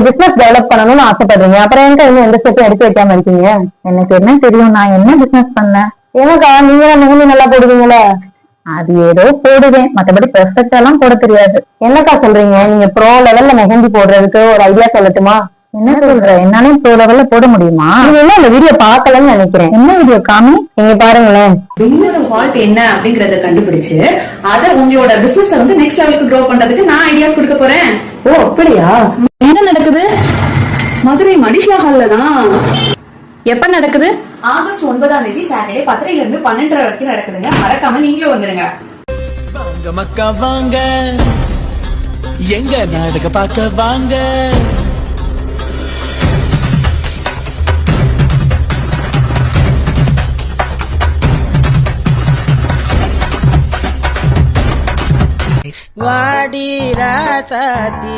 Business develop பண்ணணும்னு ஆசைப்படுறீங்க, அப்புறம் எங்க இன்னும் எந்த ஸ்டெப்பும் எடுத்து வைக்காம இருக்கீங்க? எனக்கு என்ன தெரியும், நான் என்ன பிசினஸ் பண்ணேன்? ஏன்னாக்கா நீங்க தான் மெஹந்தி நல்லா போடுவீங்களே. அது ஏதோ போடுவேன், மத்தபடி பெர்ஃபெக்டா எல்லாம் போட தெரியாது. என்னக்கா சொல்றீங்க? நீங்க ப்ரோ லெவல்ல மெஹந்தி போடுறதுக்கு ஒரு ஐடியா சொல்லட்டுமா? என்ன சொல்ற? என்னாலும் ப்ரோ லெவல்ல போட முடியுமா? நீங்க என்ன இந்த வீடியோ பாக்கலன்னு நினைக்கிறேன். என்ன வீடியோ காமி? நீங்க பாருங்களேன். பிசினஸ் ஃபால்ட் என்ன அப்படிங்கறத கண்டுபிடிச்சு அத உங்களோட பிசினஸ் வந்து நெக்ஸ்ட் லெவலுக்கு க்ரோ பண்றதுக்கு நான் ஐடியாஸ் கொடுக்க போறேன். ஓ அப்படியா? என்ன நடக்குது? மதுரை மணிஷா ஹால்ல தான். எப்ப நடக்குது? ஆகஸ்ட் 9ஆம் தேதி சாட்டர்டே 10:30 இருந்து 12:30 வரைக்கும் நடக்குதுங்க. மறக்காம நீங்களும் வந்துருங்க. வாங்க மக்கா வாங்க, எங்க நாடக பார்க்க வாங்க. வாடி ராசாத்தி